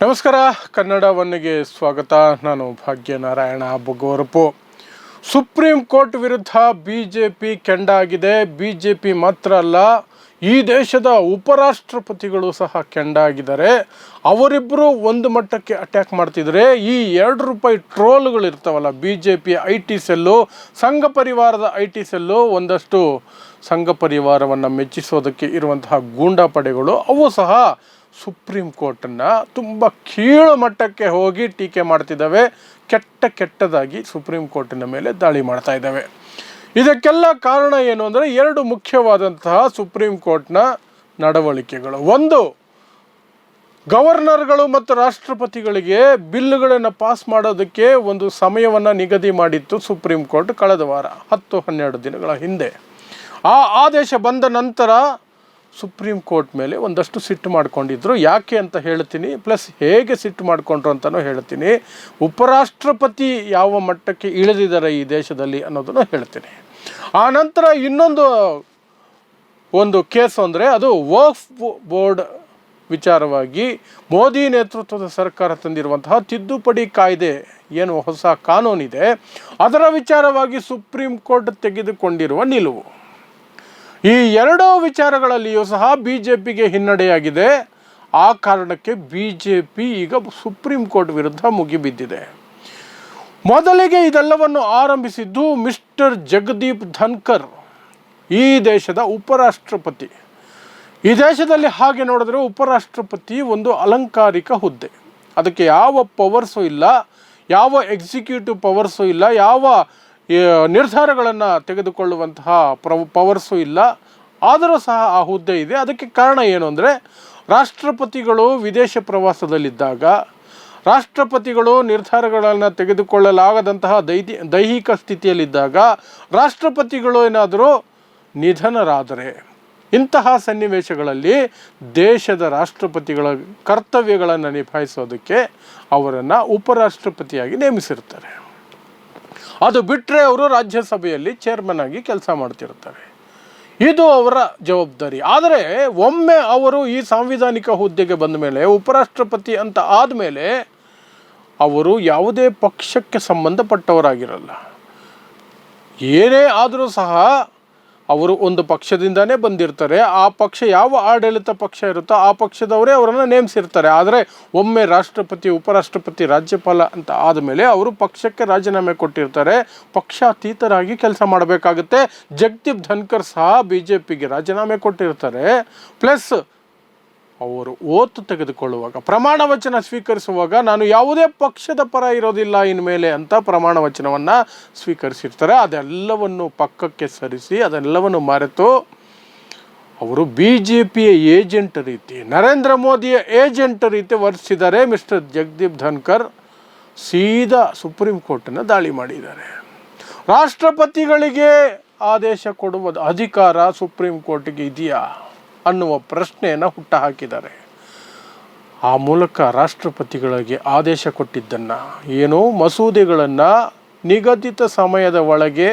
ನಮಸ್ಕಾರ. ಕನ್ನಡ ಒನ್ಗೆ ಸ್ವಾಗತ. ನಾನು ಭಾಗ್ಯನಾರಾಯಣ ಬೊಗೋರಪು. ಸುಪ್ರೀಂ ಕೋರ್ಟ್ ವಿರುದ್ಧ ಬಿಜೆಪಿ ಕೆಂಡಾಗಿದೆ. ಬಿಜೆಪಿ ಮಾತ್ರ ಅಲ್ಲ, ಈ ದೇಶದ ಉಪರಾಷ್ಟ್ರಪತಿಗಳು ಸಹ ಕೆಂಡಾಗಿದ್ದಾರೆ. ಅವರಿಬ್ಬರು ಒಂದು ಮಟ್ಟಕ್ಕೆ ಅಟ್ಯಾಕ್ ಮಾಡ್ತಿದ್ರೆ, ಈ ₹2 ಟ್ರೋಲ್ಗಳು ಇರ್ತಾವಲ್ಲ, ಬಿಜೆಪಿಯ IT ಸೆಲ್ಲು, ಸಂಘ ಪರಿವಾರದ IT ಸೆಲ್ಲು, ಒಂದಷ್ಟು ಸಂಘ ಪರಿವಾರವನ್ನು ಮೆಚ್ಚಿಸೋದಕ್ಕೆ ಇರುವಂತಹ ಗೂಂಡಾ ಪಡೆಗಳು, ಅವು ಸಹ ಸುಪ್ರೀಂ ಕೋರ್ಟನ್ನು ತುಂಬ ಕೀಳು ಮಟ್ಟಕ್ಕೆ ಹೋಗಿ ಟೀಕೆ ಮಾಡ್ತಿದ್ದಾವೆ. ಕೆಟ್ಟದಾಗಿ ಸುಪ್ರೀಂ ಕೋರ್ಟಿನ ಮೇಲೆ ದಾಳಿ ಮಾಡ್ತಾ ಇದ್ದಾವೆ. ಇದಕ್ಕೆಲ್ಲ ಕಾರಣ ಏನು ಅಂದರೆ, ಎರಡು ಮುಖ್ಯವಾದಂತಹ ಸುಪ್ರೀಂ ಕೋರ್ಟ್ನ ನಡವಳಿಕೆಗಳು. ಒಂದು, ಗವರ್ನರ್ಗಳು ಮತ್ತು ರಾಷ್ಟ್ರಪತಿಗಳಿಗೆ ಬಿಲ್ಲುಗಳನ್ನು ಪಾಸ್ ಮಾಡೋದಕ್ಕೆ ಒಂದು ಸಮಯವನ್ನು ನಿಗದಿ ಮಾಡಿತ್ತು ಸುಪ್ರೀಂ ಕೋರ್ಟ್ ಕಳೆದ ವಾರ, 10-12 ದಿನಗಳ ಹಿಂದೆ. ಆ ಆದೇಶ ಬಂದ ನಂತರ ಸುಪ್ರೀಂ ಕೋರ್ಟ್ ಮೇಲೆ ಒಂದಷ್ಟು ಸಿಟ್ಟು ಮಾಡ್ಕೊಂಡಿದ್ರು. ಯಾಕೆ ಅಂತ ಹೇಳ್ತೀನಿ, ಪ್ಲಸ್ ಹೇಗೆ ಸಿಟ್ಟು ಮಾಡಿಕೊಂಡ್ರು ಅಂತಲೂ ಹೇಳ್ತೀನಿ. ಉಪರಾಷ್ಟ್ರಪತಿ ಯಾವ ಮಟ್ಟಕ್ಕೆ ಇಳಿದಿದ್ದಾರೆ ಈ ದೇಶದಲ್ಲಿ ಅನ್ನೋದನ್ನು ಹೇಳ್ತೀನಿ. ಆ ನಂತರ ಒಂದು ಕೇಸು ಅಂದರೆ ಅದು ವಕ್ಫ್ ಬೋರ್ಡ್ ವಿಚಾರವಾಗಿ ಮೋದಿ ನೇತೃತ್ವದ ಸರ್ಕಾರ ತಂದಿರುವಂತಹ ತಿದ್ದುಪಡಿ ಕಾಯ್ದೆ, ಏನು ಹೊಸ ಕಾನೂನಿದೆ, ಅದರ ವಿಚಾರವಾಗಿ ಸುಪ್ರೀಂ ಕೋರ್ಟ್ ತೆಗೆದುಕೊಂಡಿರುವ ನಿಲುವು. ಈ ಎರಡೂ ವಿಚಾರಗಳಲ್ಲಿಯೂ ಸಹ ಬಿಜೆಪಿಗೆ ಹಿನ್ನಡೆಯಾಗಿದೆ. ಆ ಕಾರಣಕ್ಕೆ ಬಿಜೆಪಿ ಈಗ ಸುಪ್ರೀಂ ಕೋರ್ಟ್ ವಿರುದ್ಧ ಮುಗಿಬಿದ್ದಿದೆ. ಮೊದಲಿಗೆ ಇದೆಲ್ಲವನ್ನು ಆರಂಭಿಸಿದ್ದು ಮಿಸ್ಟರ್ ಜಗದೀಪ್ ಧನ್ಕರ್, ಈ ದೇಶದ ಉಪರಾಷ್ಟ್ರಪತಿ. ಈ ದೇಶದಲ್ಲಿ ಹಾಗೆ ನೋಡಿದ್ರೆ ಉಪರಾಷ್ಟ್ರಪತಿ ಒಂದು ಅಲಂಕಾರಿಕ ಹುದ್ದೆ. ಅದಕ್ಕೆ ಯಾವ ಪವರ್ಸು ಇಲ್ಲ, ಯಾವ ಎಕ್ಸಿಕ್ಯೂಟಿವ್ ಪವರ್ಸು ಇಲ್ಲ, ಯಾವ ನಿರ್ಧಾರಗಳನ್ನು ತೆಗೆದುಕೊಳ್ಳುವಂತಹ ಪವರ್ಸು ಇಲ್ಲ. ಆದರೂ ಸಹ ಆ ಹುದ್ದೆ ಇದೆ. ಅದಕ್ಕೆ ಕಾರಣ ಏನು ಅಂದರೆ, ರಾಷ್ಟ್ರಪತಿಗಳು ವಿದೇಶ ಪ್ರವಾಸದಲ್ಲಿದ್ದಾಗ, ರಾಷ್ಟ್ರಪತಿಗಳು ನಿರ್ಧಾರಗಳನ್ನು ತೆಗೆದುಕೊಳ್ಳಲಾಗದಂತಹ ದೈಹಿಕ ಸ್ಥಿತಿಯಲ್ಲಿದ್ದಾಗ, ರಾಷ್ಟ್ರಪತಿಗಳು ಏನಾದರೂ ನಿಧನರಾದರೆ, ಇಂತಹ ಸನ್ನಿವೇಶಗಳಲ್ಲಿ ದೇಶದ ರಾಷ್ಟ್ರಪತಿಗಳ ಕರ್ತವ್ಯಗಳನ್ನು ನಿಭಾಯಿಸೋದಕ್ಕೆ ಅವರನ್ನು ಉಪರಾಷ್ಟ್ರಪತಿಯಾಗಿ ನೇಮಿಸಿರ್ತಾರೆ. ಅದು ಬಿಟ್ಟರೆ ಅವರು ರಾಜ್ಯಸಭೆಯಲ್ಲಿ ಚೇರ್ಮನ್ ಆಗಿ ಕೆಲಸ ಮಾಡ್ತಿರ್ತಾರೆ. ಇದು ಅವರ ಜವಾಬ್ದಾರಿ. ಆದರೆ ಒಮ್ಮೆ ಅವರು ಈ ಸಾಂವಿಧಾನಿಕ ಹುದ್ದೆಗೆ ಬಂದ ಮೇಲೆ, ಉಪರಾಷ್ಟ್ರಪತಿ ಅಂತ ಆದಮೇಲೆ, ಅವರು ಯಾವುದೇ ಪಕ್ಷಕ್ಕೆ ಸಂಬಂಧಪಟ್ಟವರಾಗಿರಲ್ಲ. ಏನೇ ಆದರೂ ಸಹ ಅವರು ಒಂದು ಪಕ್ಷದಿಂದನೇ ಬಂದಿರ್ತಾರೆ. ಆ ಪಕ್ಷ ಯಾವ ಆಡಳಿತ ಪಕ್ಷ ಇರುತ್ತೋ ಆ ಪಕ್ಷದವರೇ ಅವರನ್ನು ನೇಮಿಸಿರ್ತಾರೆ. ಆದರೆ ಒಮ್ಮೆ ರಾಷ್ಟ್ರಪತಿ, ಉಪರಾಷ್ಟ್ರಪತಿ, ರಾಜ್ಯಪಾಲ ಅಂತ ಆದಮೇಲೆ ಅವರು ಪಕ್ಷಕ್ಕೆ ರಾಜೀನಾಮೆ ಕೊಟ್ಟಿರ್ತಾರೆ. ಪಕ್ಷಾತೀತರಾಗಿ ಕೆಲಸ ಮಾಡಬೇಕಾಗುತ್ತೆ. ಜಗದೀಪ್ ಧನ್ಕರ್ ಸಹ ಬಿಜೆಪಿಗೆ ರಾಜೀನಾಮೆ ಕೊಟ್ಟಿರ್ತಾರೆ. ಪ್ಲಸ್ ಅವರು ಓತು ತೆಗೆದುಕೊಳ್ಳುವಾಗ, ಪ್ರಮಾಣ ವಚನ ಸ್ವೀಕರಿಸುವಾಗ, ನಾನು ಯಾವುದೇ ಪಕ್ಷದ ಪರ ಇರೋದಿಲ್ಲ ಇನ್ಮೇಲೆ ಅಂತ ಪ್ರಮಾಣ ವಚನವನ್ನು ಸ್ವೀಕರಿಸಿರ್ತಾರೆ. ಅದೆಲ್ಲವನ್ನು ಪಕ್ಕಕ್ಕೆ ಸರಿಸಿ, ಅದೆಲ್ಲವನ್ನು ಮರೆತು ಅವರು BJPಯ ಏಜೆಂಟ್ ರೀತಿ, ನರೇಂದ್ರ ಮೋದಿಯ ಏಜೆಂಟ್ ರೀತಿ ವರ್ತಿಸಿದ್ದಾರೆ. ಮಿಸ್ಟರ್ ಜಗದೀಪ್ ಧನ್ಕರ್ ಸೀದಾ ಸುಪ್ರೀಂ ಕೋರ್ಟನ್ನು ದಾಳಿ ಮಾಡಿದ್ದಾರೆ. ರಾಷ್ಟ್ರಪತಿಗಳಿಗೆ ಆದೇಶ ಕೊಡುವ ಅಧಿಕಾರ ಸುಪ್ರೀಂ ಕೋರ್ಟಿಗೆ ಇದೆಯಾ ಅನ್ನುವ ಪ್ರಶ್ನೆಯನ್ನು ಹುಟ್ಟುಹಾಕಿದ್ದಾರೆ. ಆ ಮೂಲಕ ರಾಷ್ಟ್ರಪತಿಗಳಿಗೆ ಆದೇಶ ಕೊಟ್ಟಿದ್ದನ್ನು, ಏನೋ ಮಸೂದೆಗಳನ್ನು ನಿಗದಿತ ಸಮಯದ ಒಳಗೆ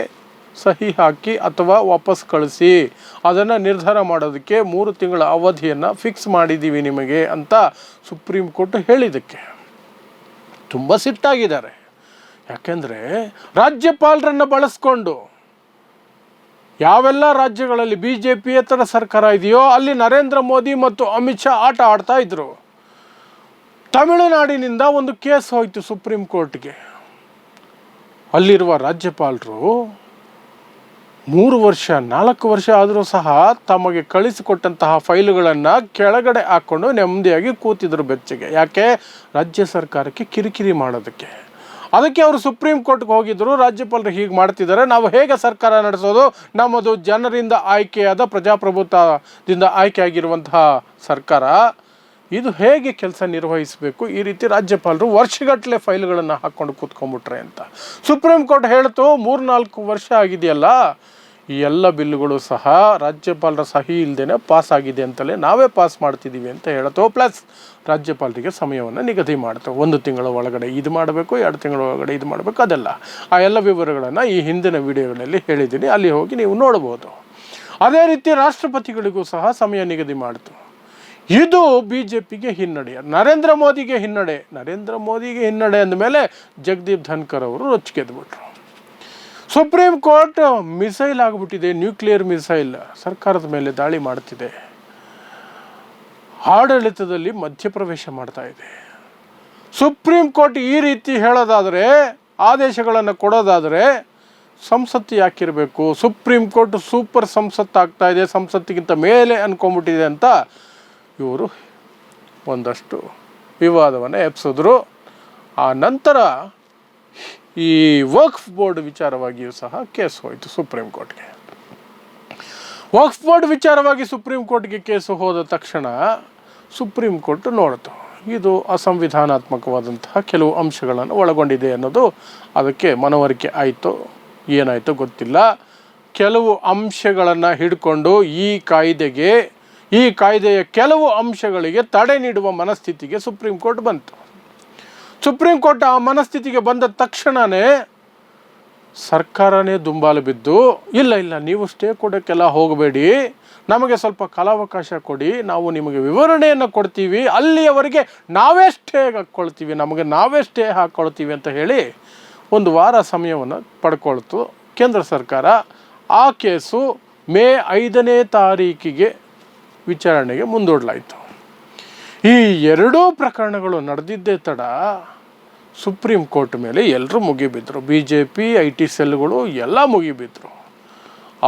ಸಹಿ ಹಾಕಿ ಅಥವಾ ವಾಪಸ್ ಕಳಿಸಿ, ಅದನ್ನು ನಿರ್ಧಾರ ಮಾಡೋದಕ್ಕೆ 3 ತಿಂಗಳ ಅವಧಿಯನ್ನು ಫಿಕ್ಸ್ ಮಾಡಿದ್ದೀವಿ ನಿಮಗೆ ಅಂತ ಸುಪ್ರೀಂ ಕೋರ್ಟ್ ಹೇಳಿದ್ದಕ್ಕೆ ತುಂಬ ಸಿಟ್ಟಾಗಿದ್ದಾರೆ. ಯಾಕೆಂದರೆ ರಾಜ್ಯಪಾಲರನ್ನು ಬಳಸ್ಕೊಂಡು ಯಾವೆಲ್ಲ ರಾಜ್ಯಗಳಲ್ಲಿ BJPಯೇತರ ಸರ್ಕಾರ ಇದೆಯೋ ಅಲ್ಲಿ ನರೇಂದ್ರ ಮೋದಿ ಮತ್ತು ಅಮಿತ್ ಶಾ ಆಟ ಆಡ್ತಾ ಇದ್ರು. ತಮಿಳುನಾಡಿನಿಂದ ಒಂದು ಕೇಸ್ ಹೋಯಿತು ಸುಪ್ರೀಂ ಕೋರ್ಟ್ಗೆ. ಅಲ್ಲಿರುವ ರಾಜ್ಯಪಾಲರು 3 ವರ್ಷ 4 ವರ್ಷ ಆದರೂ ಸಹ ತಮಗೆ ಕಳಿಸಿಕೊಟ್ಟಂತಹ ಫೈಲುಗಳನ್ನು ಕೆಳಗಡೆ ಹಾಕ್ಕೊಂಡು ನೆಮ್ಮದಿಯಾಗಿ ಕೂತಿದ್ರು ಬೆಚ್ಚಗೆ. ಯಾಕೆ? ರಾಜ್ಯ ಸರ್ಕಾರಕ್ಕೆ ಕಿರಿಕಿರಿ ಮಾಡೋದಕ್ಕೆ. ಅದಕ್ಕೆ ಅವರು ಸುಪ್ರೀಂ ಕೋರ್ಟ್ಗೆ ಹೋಗಿದ್ದರು. ರಾಜ್ಯಪಾಲರು ಹೀಗೆ ಮಾಡ್ತಿದ್ದಾರೆ, ನಾವು ಹೇಗೆ ಸರ್ಕಾರ ನಡೆಸೋದು? ನಮ್ಮದು ಜನರಿಂದ ಆಯ್ಕೆಯಾದ, ಪ್ರಜಾಪ್ರಭುತ್ವದಿಂದ ಆಯ್ಕೆಯಾಗಿರುವಂತಹ ಸರ್ಕಾರ, ಇದು ಹೇಗೆ ಕೆಲಸ ನಿರ್ವಹಿಸಬೇಕು? ಈ ರೀತಿ ರಾಜ್ಯಪಾಲರು ವರ್ಷಗಟ್ಟಲೆ ಫೈಲ್ಗಳನ್ನು ಹಾಕ್ಕೊಂಡು ಕೂತ್ಕೊಂಡ್ಬಿಟ್ರೆ ಅಂತ ಸುಪ್ರೀಂ ಕೋರ್ಟ್ ಹೇಳ್ತು. 3-4 ವರ್ಷ ಆಗಿದೆಯಲ್ಲ, ಈ ಎಲ್ಲ ಬಿಲ್ಲುಗಳು ಸಹ ರಾಜ್ಯಪಾಲರ ಸಹಿ ಇಲ್ಲದೇ ಪಾಸ್ ಆಗಿದೆ ಅಂತಲೇ ನಾವೇ ಪಾಸ್ ಮಾಡ್ತಿದ್ದೀವಿ ಅಂತ ಹೇಳ್ತೋ. ಪ್ಲಸ್ ರಾಜ್ಯಪಾಲರಿಗೆ ಸಮಯವನ್ನು ನಿಗದಿ ಮಾಡ್ತೋ, 1 ತಿಂಗಳ ಒಳಗಡೆ ಇದು ಮಾಡಬೇಕು, 2 ತಿಂಗಳ ಒಳಗಡೆ ಇದು ಮಾಡಬೇಕು. ಅದೆಲ್ಲ ಆ ಎಲ್ಲ ವಿವರಗಳನ್ನು ಈ ಹಿಂದಿನ ವಿಡಿಯೋಗಳಲ್ಲಿ ಹೇಳಿದ್ದೀನಿ, ಅಲ್ಲಿ ಹೋಗಿ ನೀವು ನೋಡ್ಬೋದು. ಅದೇ ರೀತಿ ರಾಷ್ಟ್ರಪತಿಗಳಿಗೂ ಸಹ ಸಮಯ ನಿಗದಿ ಮಾಡ್ತು. ಇದು BJPಗೆ ಹಿನ್ನಡೆ, ನರೇಂದ್ರ ಮೋದಿಗೆ ಹಿನ್ನಡೆ ಅಂದಮೇಲೆ ಜಗದೀಪ್ ಧನ್ಕರ್ ಅವರು ರೊಚ್ಚಿಗೆದ್ಬಿಟ್ರು. ಸುಪ್ರೀಂ ಕೋರ್ಟ್ ಮಿಸೈಲ್ ಆಗಿಬಿಟ್ಟಿದೆ, ನ್ಯೂಕ್ಲಿಯರ್ ಮಿಸೈಲ್ ಸರ್ಕಾರದ ಮೇಲೆ ದಾಳಿ ಮಾಡ್ತಿದೆ, ಆಡಳಿತದಲ್ಲಿ ಮಧ್ಯಪ್ರವೇಶ ಮಾಡ್ತಾ ಇದೆ. ಸುಪ್ರೀಂ ಕೋರ್ಟ್ ಈ ರೀತಿ ಹೇಳೋದಾದರೆ, ಆದೇಶಗಳನ್ನು ಕೊಡೋದಾದರೆ ಸಂಸತ್ತು ಯಾಕಿರಬೇಕು? ಸುಪ್ರೀಂ ಕೋರ್ಟ್ ಸೂಪರ್ ಸಂಸತ್ತು ಆಗ್ತಾ ಇದೆ, ಸಂಸತ್ತಿಗಿಂತ ಮೇಲೆ ಅಂದ್ಕೊಂಡ್ಬಿಟ್ಟಿದೆ ಅಂತ ಇವರು ಒಂದಷ್ಟು ವಿವಾದವನ್ನು ಎಬ್ಸಿದ್ರು. ಆ ನಂತರ ಈ ವಕ್ಫ್ ಬೋರ್ಡ್ ವಿಚಾರವಾಗಿಯೂ ಸಹ ಕೇಸ್ ಹೋಯಿತು ಸುಪ್ರೀಂ ಕೋರ್ಟ್ಗೆ. ವಕ್ಫ್ ಬೋರ್ಡ್ ವಿಚಾರವಾಗಿ ಸುಪ್ರೀಂ ಕೋರ್ಟ್ಗೆ ಕೇಸು ಹೋದ ತಕ್ಷಣ ಸುಪ್ರೀಂ ಕೋರ್ಟ್ ನೋಡಿತು, ಇದು ಅಸಂವಿಧಾನಾತ್ಮಕವಾದಂತಹ ಕೆಲವು ಅಂಶಗಳನ್ನು ಒಳಗೊಂಡಿದೆ ಅನ್ನೋದು ಅದಕ್ಕೆ ಮನವರಿಕೆ ಆಯಿತು. ಏನಾಯಿತು ಗೊತ್ತಿಲ್ಲ. ಕೆಲವು ಅಂಶಗಳನ್ನು ಹಿಡ್ಕೊಂಡು ಈ ಕಾಯ್ದೆಯ ಕೆಲವು ಅಂಶಗಳಿಗೆ ತಡೆ ನೀಡುವ ಮನಸ್ಥಿತಿಗೆ ಸುಪ್ರೀಂ ಕೋರ್ಟ್ ಬಂತು. ಸುಪ್ರೀಂ ಕೋರ್ಟ್ ಆ ಮನಸ್ಥಿತಿಗೆ ಬಂದ ತಕ್ಷಣವೇ ಸರ್ಕಾರನೇ ದುಂಬಾಲು ಬಿದ್ದು, ಇಲ್ಲ ನೀವು ಸ್ಟೇ ಕೊಡೋಕ್ಕೆಲ್ಲ ಹೋಗಬೇಡಿ, ನಮಗೆ ಸ್ವಲ್ಪ ಕಾಲಾವಕಾಶ ಕೊಡಿ, ನಾವು ನಿಮಗೆ ವಿವರಣೆಯನ್ನು ಕೊಡ್ತೀವಿ, ಅಲ್ಲಿಯವರೆಗೆ ನಾವೇ ಸ್ಟೇ ಹಾಕ್ಕೊಳ್ತೀವಿ ಅಂತ ಹೇಳಿ 1 ವಾರ ಸಮಯವನ್ನು ಪಡ್ಕೊಳ್ತು ಕೇಂದ್ರ ಸರ್ಕಾರ. ಆ ಕೇಸು ಮೇ 5ನೇ ತಾರೀಕಿಗೆ ವಿಚಾರಣೆಗೆ ಮುಂದೂಡಲಾಯಿತು. ಈ ಎರಡೂ ಪ್ರಕರಣಗಳು ನಡೆದಿದ್ದೇ ತಡ ಸುಪ್ರೀಂ ಕೋರ್ಟ್ ಮೇಲೆ ಎಲ್ಲರೂ ಮುಗಿಬಿದ್ರು. BJP IT ಸೆಲ್ಗಳು ಎಲ್ಲ ಮುಗಿಬಿದ್ರು.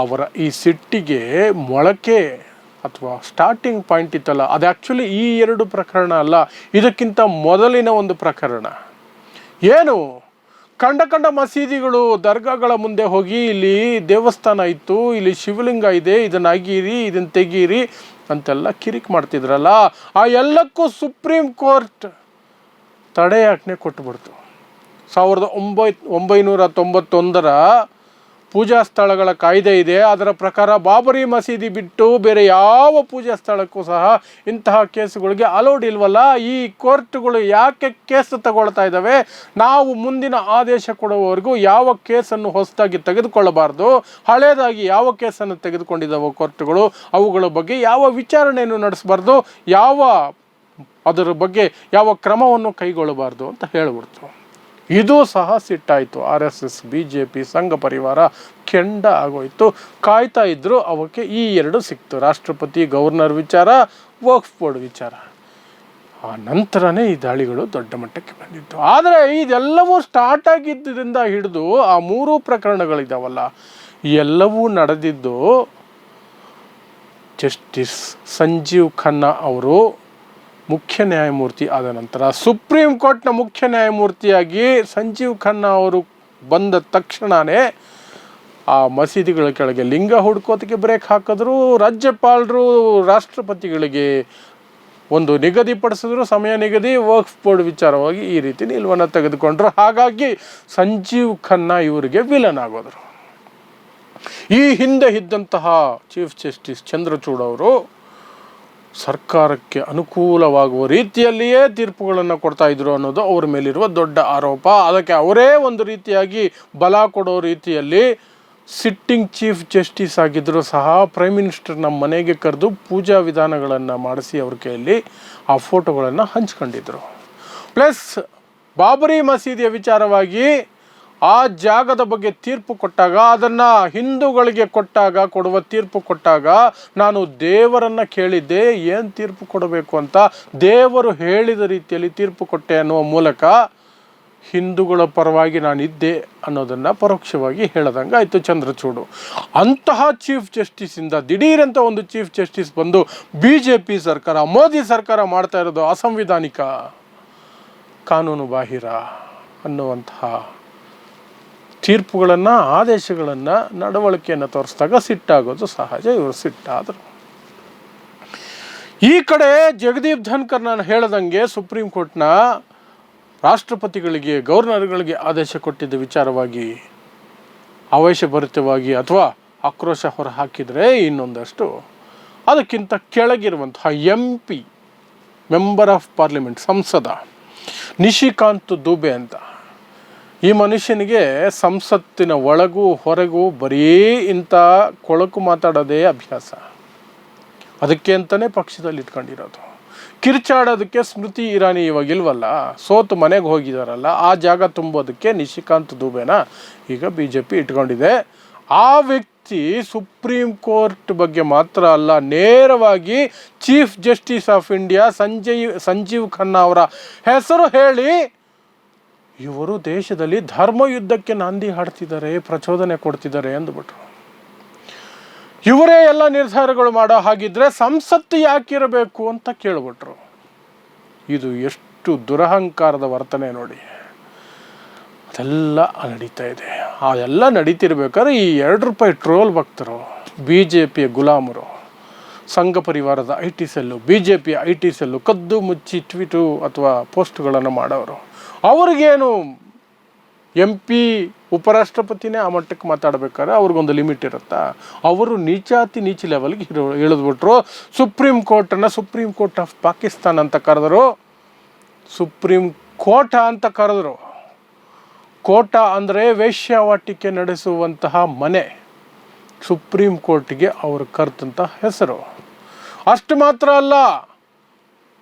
ಅವರ ಈ ಸಿಟ್ಟಿಗೆ ಮೊಳಕೆ ಅಥವಾ ಸ್ಟಾರ್ಟಿಂಗ್ ಪಾಯಿಂಟ್ ಇತ್ತಲ್ಲ, ಅದು ಆ್ಯಕ್ಚುಲಿ ಈ 2 ಪ್ರಕರಣ ಅಲ್ಲ, ಇದಕ್ಕಿಂತ ಮೊದಲಿನ ಒಂದು ಪ್ರಕರಣ. ಏನು ಕಂಡ ಮಸೀದಿಗಳು, ದರ್ಗಾಗಳ ಮುಂದೆ ಹೋಗಿ ಇಲ್ಲಿ ದೇವಸ್ಥಾನ ಇತ್ತು, ಇಲ್ಲಿ ಶಿವಲಿಂಗ ಇದೆ, ಇದನ್ನು ಅಗೀರಿ, ಇದನ್ನು ತೆಗೀರಿ ಅಂತೆಲ್ಲ ಕಿರಿಕ್ ಮಾಡ್ತಿದ್ರಲ್ಲ, ಆ ಎಲ್ಲಕ್ಕೂ ಸುಪ್ರೀಂ ಕೋರ್ಟ್ ತಡೆಯಾಜ್ಞೆ ಕೊಟ್ಟುಬಿಡ್ತು. 1991ರ ಪೂಜಾ ಸ್ಥಳಗಳ ಕಾಯ್ದೆ ಇದೆ, ಅದರ ಪ್ರಕಾರ ಬಾಬರಿ ಮಸೀದಿ ಬಿಟ್ಟು ಬೇರೆ ಯಾವ ಪೂಜಾ ಸ್ಥಳಕ್ಕೂ ಸಹ ಇಂತಹ ಕೇಸುಗಳಿಗೆ ಅಲೌಡ್ ಇಲ್ವಲ್ಲ. ಈ ಕೋರ್ಟ್ಗಳು ಯಾಕೆ ಕೇಸು ತಗೊಳ್ತಾ ಇದ್ದಾವೆ? ನಾವು ಮುಂದಿನ ಆದೇಶ ಕೊಡುವವರೆಗೂ ಯಾವ ಕೇಸನ್ನು ಹೊಸದಾಗಿ ತೆಗೆದುಕೊಳ್ಳಬಾರ್ದು, ಹಳೇದಾಗಿ ಯಾವ ಕೇಸನ್ನು ತೆಗೆದುಕೊಂಡಿದ್ದಾವೋ ಕೋರ್ಟ್ಗಳು ಅವುಗಳ ಬಗ್ಗೆ ಯಾವ ವಿಚಾರಣೆಯನ್ನು ನಡೆಸಬಾರ್ದು, ಅದರ ಬಗ್ಗೆ ಯಾವ ಕ್ರಮವನ್ನು ಕೈಗೊಳ್ಳಬಾರ್ದು ಅಂತ ಹೇಳಿಬಿಡ್ತು. ಇದು ಸಹ ಸಿಟ್ಟಾಯಿತು. RSS, BJP, ಸಂಘ ಪರಿವಾರ ಕೆಂಡ ಆಗೋಯ್ತು. ಕಾಯ್ತಾ ಇದ್ರು, ಅವಕ್ಕೆ ಈ 2 ಸಿಕ್ತು, ರಾಷ್ಟ್ರಪತಿ ಗವರ್ನರ್ ವಿಚಾರ, ವಕ್ಫ್ ಬೋರ್ಡ್ ವಿಚಾರ. ಆ ನಂತರನೇ ಈ ದಾಳಿಗಳು ದೊಡ್ಡ ಮಟ್ಟಕ್ಕೆ ಬಂದಿತ್ತು. ಆದರೆ ಇದೆಲ್ಲವೂ ಸ್ಟಾರ್ಟ್ ಆಗಿದ್ದರಿಂದ ಹಿಡಿದು ಆ 3 ಪ್ರಕರಣಗಳಿದ್ದಾವಲ್ಲ, ಎಲ್ಲವೂ ನಡೆದಿದ್ದು ಜಸ್ಟಿಸ್ ಸಂಜೀವ್ ಖನ್ನಾ ಅವರು ಮುಖ್ಯ ನ್ಯಾಯಮೂರ್ತಿ ಆದ ನಂತರ. ಸುಪ್ರೀಂ ಕೋರ್ಟ್ನ ಮುಖ್ಯ ನ್ಯಾಯಮೂರ್ತಿಯಾಗಿ ಸಂಜೀವ್ ಖನ್ನಾ ಅವರು ಬಂದ ತಕ್ಷಣವೇ ಆ ಮಸೀದಿಗಳ ಕೆಳಗೆ ಲಿಂಗ ಹುಡ್ಕೋತಿಗೆ ಬ್ರೇಕ್ ಹಾಕಿದ್ರು. ರಾಜ್ಯಪಾಲರು ರಾಷ್ಟ್ರಪತಿಗಳಿಗೆ ಒಂದು ನಿಗದಿಪಡಿಸಿದ್ರು, ಸಮಯ ನಿಗದಿ. ವಕ್ಫ್ ಬೋರ್ಡ್ ವಿಚಾರವಾಗಿ ಈ ರೀತಿ ನಿಲುವನ್ನು ತೆಗೆದುಕೊಂಡ್ರು. ಹಾಗಾಗಿ ಸಂಜೀವ್ ಖನ್ನಾ ಇವರಿಗೆ ವಿಲನ್ ಆಗೋದ್ರು. ಈ ಹಿಂದೆ ಇದ್ದಂತಹ ಚೀಫ್ ಜಸ್ಟಿಸ್ ಚಂದ್ರಚೂಡ್ ಅವರು ಸರ್ಕಾರಕ್ಕೆ ಅನುಕೂಲವಾಗುವ ರೀತಿಯಲ್ಲಿಯೇ ತೀರ್ಪುಗಳನ್ನು ಕೊಡ್ತಾ ಇದ್ರು ಅನ್ನೋದು ಅವರ ಮೇಲಿರುವ ದೊಡ್ಡ ಆರೋಪ. ಅದಕ್ಕೆ ಅವರೇ ಒಂದು ರೀತಿಯಾಗಿ ಬಲ ಕೊಡೋ ರೀತಿಯಲ್ಲಿ ಸಿಟ್ಟಿಂಗ್ ಚೀಫ್ ಜಸ್ಟಿಸ್ ಆಗಿದ್ದರೂ ಸಹ ಪ್ರೈಮ್ ಮಿನಿಸ್ಟರ್ ನಮ್ಮ ಮನೆಗೆ ಕರೆದು ಪೂಜಾ ವಿಧಾನಗಳನ್ನು ಮಾಡಿಸಿ ಅವ್ರ ಕೈಯಲ್ಲಿ ಆ ಫೋಟೋಗಳನ್ನು ಹಂಚ್ಕೊಂಡಿದ್ರು. ಪ್ಲಸ್ ಬಾಬರಿ ಮಸೀದಿಯ ವಿಚಾರವಾಗಿ ಆ ಜಾಗದ ಬಗ್ಗೆ ತೀರ್ಪು ಕೊಟ್ಟಾಗ, ಅದನ್ನು ಹಿಂದೂಗಳಿಗೆ ಕೊಡುವ ತೀರ್ಪು ಕೊಟ್ಟಾಗ ನಾನು ದೇವರನ್ನು ಕೇಳಿದ್ದೆ ಏನು ತೀರ್ಪು ಕೊಡಬೇಕು ಅಂತ. ದೇವರು ಹೇಳಿದ ರೀತಿಯಲ್ಲಿ ತೀರ್ಪು ಕೊಟ್ಟೆ ಅನ್ನುವ ಮೂಲಕ ಹಿಂದೂಗಳ ಪರವಾಗಿ ನಾನಿದ್ದೆ ಅನ್ನೋದನ್ನು ಪರೋಕ್ಷವಾಗಿ ಹೇಳದಂಗೆ ಆಯಿತು ಚಂದ್ರಚೂಡು. ಅಂತಹ ಚೀಫ್ ಜಸ್ಟಿಸ್ಸಿಂದ ದಿಢೀರಂತ ಒಂದು ಚೀಫ್ ಜಸ್ಟಿಸ್ ಬಂದು BJP ಸರ್ಕಾರ, ಮೋದಿ ಸರ್ಕಾರ ಮಾಡ್ತಾ ಇರೋದು ಅಸಂವಿಧಾನಿಕ, ಕಾನೂನು ಬಾಹಿರ ಅನ್ನುವಂತಹ ತೀರ್ಪುಗಳನ್ನು, ಆದೇಶಗಳನ್ನು, ನಡವಳಿಕೆಯನ್ನು ತೋರಿಸಿದಾಗ ಸಿಟ್ಟಾಗೋದು ಸಹಜ. ಇವರು ಸಿಟ್ಟಾದರು. ಈ ಕಡೆ ಜಗದೀಪ್ ಧನ್ಕರ್ ನಾನು ಹೇಳ್ದಂಗೆ ಸುಪ್ರೀಂ ಕೋರ್ಟ್ನ ರಾಷ್ಟ್ರಪತಿಗಳಿಗೆ, ಗವರ್ನರ್ಗಳಿಗೆ ಆದೇಶ ಕೊಟ್ಟಿದ್ದ ವಿಚಾರವಾಗಿ ಆವೇಶಭರಿತವಾಗಿ ಅಥವಾ ಆಕ್ರೋಶ ಹೊರ ಹಾಕಿದರೆ ಇನ್ನೊಂದಷ್ಟು ಅದಕ್ಕಿಂತ ಕೆಳಗಿರುವಂತಹ MP, ಮೆಂಬರ್ ಆಫ್ ಪಾರ್ಲಿಮೆಂಟ್, ಸಂಸದ ನಿಶಿಕಾಂತ್ ದುಬೆ ಅಂತ, ಈ ಮನುಷ್ಯನಿಗೆ ಸಂಸತ್ತಿನ ಒಳಗೂ ಹೊರಗೂ ಬರೀ ಇಂಥ ಕೊಳಕು ಮಾತಾಡೋದೇ ಅಭ್ಯಾಸ. ಅದಕ್ಕೆ ಅಂತಲೇ ಪಕ್ಷದಲ್ಲಿ ಇಟ್ಕೊಂಡಿರೋದು. ಕಿರ್ಚಾಡೋದಕ್ಕೆ ಸ್ಮೃತಿ ಇರಾನಿ ಇವಾಗಿಲ್ವಲ್ಲ, ಸೋತು ಮನೆಗೆ ಹೋಗಿದಾರಲ್ಲ, ಆ ಜಾಗ ತುಂಬೋದಕ್ಕೆ ನಿಶಿಕಾಂತ್ ದುಬೆನ ಈಗ BJP ಇಟ್ಕೊಂಡಿದೆ. ಆ ವ್ಯಕ್ತಿ ಸುಪ್ರೀಂ ಕೋರ್ಟ್ ಬಗ್ಗೆ ಮಾತ್ರ ಅಲ್ಲ, ನೇರವಾಗಿ chief justice of India Sanjeev Khanna ಅವರ ಹೆಸರು ಹೇಳಿ ಇವರು ದೇಶದಲ್ಲಿ ಧರ್ಮಯುದ್ಧಕ್ಕೆ ನಾಂದಿ ಹಾಡ್ತಿದ್ದಾರೆ, ಪ್ರಚೋದನೆ ಕೊಡ್ತಿದ್ದಾರೆ ಅಂದ್ಬಿಟ್ರು. ಇವರೇ ಎಲ್ಲ ನಿರ್ಧಾರಗಳು ಮಾಡೋ ಹಾಗಿದ್ರೆ ಸಂಸತ್ತು ಯಾಕಿರಬೇಕು ಅಂತ ಕೇಳ್ಬಿಟ್ರು. ಇದು ಎಷ್ಟು ದುರಹಂಕಾರದ ವರ್ತನೆ ನೋಡಿ. ಅದೆಲ್ಲ ನಡೀತಾ ಇದೆ. ಅದೆಲ್ಲ ನಡೀತಿರ್ಬೇಕಾದ್ರೆ ಈ ₹2 ಟ್ರೋಲ್ ಭಕ್ತರು, BJPಯ ಗುಲಾಮರು, ಸಂಘ ಪರಿವಾರದ IT ಸೆಲ್ಲು, BJPಯ IT ಸೆಲ್ಲು, ಕದ್ದು ಮುಚ್ಚಿ ಟ್ವೀಟು ಅಥವಾ ಪೋಸ್ಟ್ಗಳನ್ನು ಮಾಡೋರು, ಅವ್ರಿಗೇನು MP ಉಪರಾಷ್ಟ್ರಪತಿನೇ ಆ ಮಟ್ಟಕ್ಕೆ ಮಾತಾಡಬೇಕಾದ್ರೆ ಅವ್ರಿಗೊಂದು ಲಿಮಿಟ್ ಇರುತ್ತಾ? ಅವರು ನೀಚ ಲೆವೆಲ್ಗೆ ಇಳಿದ್ಬಿಟ್ರು. ಸುಪ್ರೀಂ ಕೋರ್ಟ್ ಆಫ್ ಪಾಕಿಸ್ತಾನ್ ಅಂತ ಕರೆದರು, ಸುಪ್ರೀಂ ಕೋಟ ಅಂತ ಕರೆದರು. ಕೋಟ ಅಂದರೆ ವೇಶ್ಯಾವಾಟಿಕೆ ನಡೆಸುವಂತಹ ಮನೆ, ಸುಪ್ರೀಂ ಕೋರ್ಟಿಗೆ ಅವರು ಕರೆದಂಥ ಹೆಸರು. ಅಷ್ಟು ಮಾತ್ರ ಅಲ್ಲ,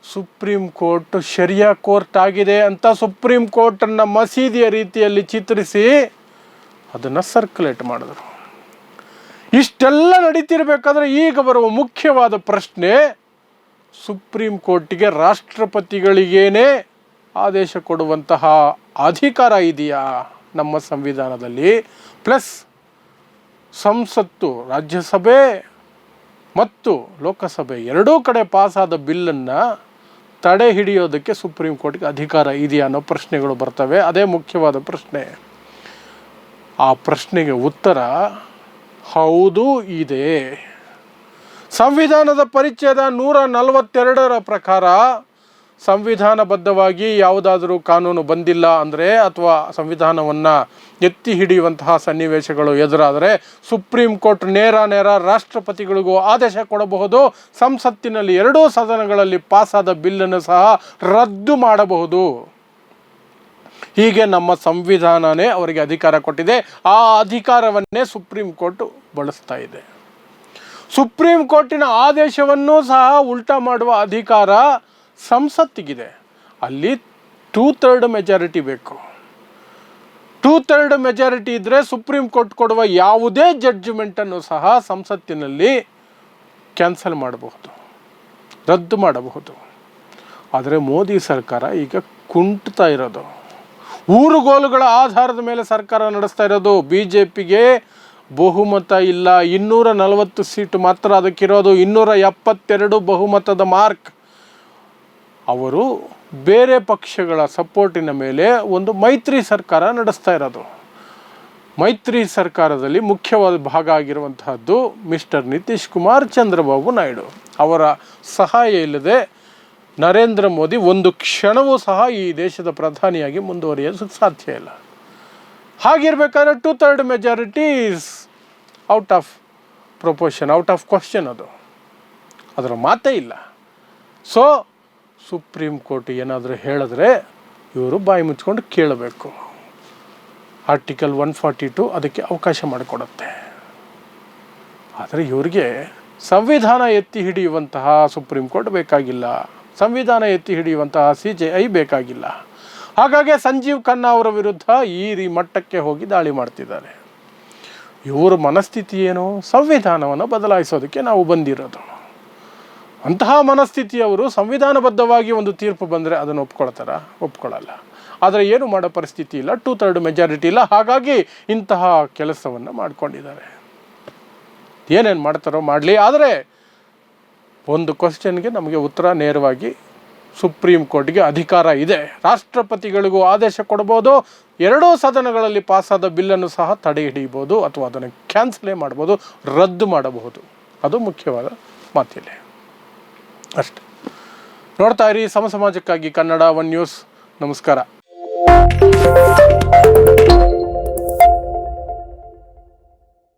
ಸುಪ್ರೀಂ ಕೋರ್ಟ್ ಶರಿಯಾ ಕೋರ್ಟ್ ಆಗಿದೆ ಅಂತ ಸುಪ್ರೀಂ ಕೋರ್ಟನ್ನು ಮಸೀದಿಯ ರೀತಿಯಲ್ಲಿ ಚಿತ್ರಿಸಿ ಅದನ್ನು ಸರ್ಕ್ಯುಲೇಟ್ ಮಾಡಿದ್ರು. ಇಷ್ಟೆಲ್ಲ ನಡೀತಿರ್ಬೇಕಾದ್ರೆ ಈಗ ಬರುವ ಮುಖ್ಯವಾದ ಪ್ರಶ್ನೆ, ಸುಪ್ರೀಂ ಕೋರ್ಟಿಗೆ ರಾಷ್ಟ್ರಪತಿಗಳಿಗೇನೆ ಆದೇಶ ಕೊಡುವಂತಹ ಅಧಿಕಾರ ಇದೆಯಾ ನಮ್ಮ ಸಂವಿಧಾನದಲ್ಲಿ? ಪ್ಲಸ್ ಸಂಸತ್ತು, ರಾಜ್ಯಸಭೆ ಮತ್ತು ಲೋಕಸಭೆ ಎರಡೂ ಕಡೆ ಪಾಸಾದ ಬಿಲ್ಲನ್ನು ತಡೆ ಹಿಡಿಯೋದಕ್ಕೆ ಸುಪ್ರೀಂ ಕೋರ್ಟ್ಗೆ ಅಧಿಕಾರ ಇದೆಯಾ ಅನ್ನೋ ಪ್ರಶ್ನೆಗಳು ಬರ್ತವೆ. ಅದೇ ಮುಖ್ಯವಾದ ಪ್ರಶ್ನೆ. ಆ ಪ್ರಶ್ನೆಗೆ ಉತ್ತರ ಹೌದು ಇದೆ. ಸಂವಿಧಾನದ ಪರಿಚ್ಛೇದ 142 ಪ್ರಕಾರ ಸಂವಿಧಾನಬದ್ಧವಾಗಿ ಯಾವುದಾದರೂ ಕಾನೂನು ಬಂದಿಲ್ಲ ಅಂದರೆ ಅಥವಾ ಸಂವಿಧಾನವನ್ನು ಎತ್ತಿ ಹಿಡಿಯುವಂತಹ ಸನ್ನಿವೇಶಗಳು ಎದುರಾದರೆ ಸುಪ್ರೀಂ ಕೋರ್ಟ್ ನೇರ ರಾಷ್ಟ್ರಪತಿಗಳಿಗೂ ಆದೇಶ ಕೊಡಬಹುದು. ಸಂಸತ್ತಿನಲ್ಲಿ 2 ಸದನಗಳಲ್ಲಿ ಪಾಸಾದ ಬಿಲ್ಲನ್ನು ಸಹ ರದ್ದು ಮಾಡಬಹುದು. ಹೀಗೆ ನಮ್ಮ ಸಂವಿಧಾನನೇ ಅವರಿಗೆ ಅಧಿಕಾರ ಕೊಟ್ಟಿದೆ. ಆ ಅಧಿಕಾರವನ್ನೇ ಸುಪ್ರೀಂ ಕೋರ್ಟ್ ಬಳಸ್ತಾ ಇದೆ. ಸುಪ್ರೀಂ ಕೋರ್ಟಿನ ಆದೇಶವನ್ನು ಸಹ ಉಲ್ಟಾ ಮಾಡುವ ಅಧಿಕಾರ ಸಂಸತ್ತಿಗಿದೆ. ಅಲ್ಲಿ 2/3 ಮೆಜಾರಿಟಿ ಬೇಕು. 2/3 ಮೆಜಾರಿಟಿ ಇದ್ದರೆ ಸುಪ್ರೀಂ ಕೋರ್ಟ್ ಕೊಡುವ ಯಾವುದೇ ಜಡ್ಜ್ಮೆಂಟನ್ನು ಸಹ ಸಂಸತ್ತಿನಲ್ಲಿ ಕ್ಯಾನ್ಸಲ್ ಮಾಡಬಹುದು, ರದ್ದು ಮಾಡಬಹುದು. ಆದರೆ ಮೋದಿ ಸರ್ಕಾರ ಈಗ ಕುಂಟ್ತಾ ಇರೋದು, ಊರುಗೋಲುಗಳ ಆಧಾರದ ಮೇಲೆ ಸರ್ಕಾರ ನಡೆಸ್ತಾ ಇರೋದು. BJPಗೆ ಬಹುಮತ ಇಲ್ಲ, 240 ಸೀಟು ಮಾತ್ರ ಅದಕ್ಕಿರೋದು, 272 ಬಹುಮತದ ಮಾರ್ಕ್. ಅವರು ಬೇರೆ ಪಕ್ಷಗಳ ಸಪೋರ್ಟಿನ ಮೇಲೆ ಒಂದು ಮೈತ್ರಿ ಸರ್ಕಾರ ನಡೆಸ್ತಾ ಇರೋದು. ಮೈತ್ರಿ ಸರ್ಕಾರದಲ್ಲಿ ಮುಖ್ಯವಾದ ಭಾಗ ಆಗಿರುವಂತಹದ್ದು ಮಿಸ್ಟರ್ ನಿತೀಶ್ ಕುಮಾರ್, ಚಂದ್ರಬಾಬು ನಾಯ್ಡು. ಅವರ ಸಹಾಯ ಇಲ್ಲದೆ ನರೇಂದ್ರ ಮೋದಿ ಒಂದು ಕ್ಷಣವೂ ಸಹ ಈ ದೇಶದ ಪ್ರಧಾನಿಯಾಗಿ ಮುಂದುವರಿಯೋದಕ್ಕೆ ಸಾಧ್ಯ ಇಲ್ಲ. ಹಾಗಿರ್ಬೇಕಾದ್ರೆ 2/3 majority is out of proportion, out of question. ಅದರ ಮಾತೇ ಇಲ್ಲ. ಸೊ ಸುಪ್ರೀಂ ಕೋರ್ಟ್ ಏನಾದರೂ ಹೇಳಿದ್ರೆ ಇವರು ಬಾಯಿ ಮುಚ್ಕೊಂಡು ಕೇಳಬೇಕು. ಆರ್ಟಿಕಲ್ 142 ಅದಕ್ಕೆ ಅವಕಾಶ ಮಾಡಿಕೊಡುತ್ತೆ. ಆದರೆ ಇವರಿಗೆ ಸಂವಿಧಾನ ಎತ್ತಿ ಹಿಡಿಯುವಂತಹ ಸುಪ್ರೀಂ ಕೋರ್ಟ್ ಬೇಕಾಗಿಲ್ಲ, ಸಂವಿಧಾನ ಎತ್ತಿ ಹಿಡಿಯುವಂತಹ CJI ಬೇಕಾಗಿಲ್ಲ. ಹಾಗಾಗಿ ಸಂಜೀವ್ ಖನ್ನಾ ಅವರ ವಿರುದ್ಧ ಈ ಮಟ್ಟಕ್ಕೆ ಹೋಗಿ ದಾಳಿ ಮಾಡ್ತಿದ್ದಾರೆ. ಇವರ ಮನಸ್ಥಿತಿ ಏನು? ಸಂವಿಧಾನವನ್ನು ಬದಲಾಯಿಸೋದಕ್ಕೆ ನಾವು ಬಂದಿರೋದು. ಅಂತಹ ಮನಸ್ಥಿತಿಯವರು ಸಂವಿಧಾನಬದ್ಧವಾಗಿ ಒಂದು ತೀರ್ಪು ಬಂದರೆ ಅದನ್ನು ಒಪ್ಕೊಳ್ತಾರಾ? ಒಪ್ಕೊಳ್ಳಲ್ಲ. ಆದರೆ ಏನು ಮಾಡೋ ಪರಿಸ್ಥಿತಿ ಇಲ್ಲ, 2/3 ಮೆಜಾರಿಟಿ ಇಲ್ಲ. ಹಾಗಾಗಿ ಇಂತಹ ಕೆಲಸವನ್ನು ಮಾಡಿಕೊಂಡಿದ್ದಾರೆ. ಏನೇನು ಮಾಡ್ತಾರೋ ಮಾಡಲಿ. ಆದರೆ ಒಂದು ಕ್ವಶನ್ಗೆ ನಮಗೆ ಉತ್ತರ ನೇರವಾಗಿ ಸುಪ್ರೀಂ ಕೋರ್ಟ್ಗೆ ಅಧಿಕಾರ ಇದೆ. ರಾಷ್ಟ್ರಪತಿಗಳಿಗೂ ಆದೇಶ ಕೊಡ್ಬೋದು, 2 ಸದನಗಳಲ್ಲಿ ಪಾಸಾದ ಬಿಲ್ಲನ್ನು ಸಹ ತಡೆ ಹಿಡಿಯಬಹುದು ಅಥವಾ ಅದನ್ನು ಕ್ಯಾನ್ಸಲೇ ಮಾಡ್ಬೋದು, ರದ್ದು ಮಾಡಬಹುದು. ಅದು ಮುಖ್ಯವಾದ ಮಾತಿದೆ. ಅಷ್ಟೆ. ನೋಡ್ತಾ ಇರಿ ಸಮಾಜಕ್ಕಾಗಿ ಕನ್ನಡ 1 ನ್ಯೂಸ್. ನಮಸ್ಕಾರ.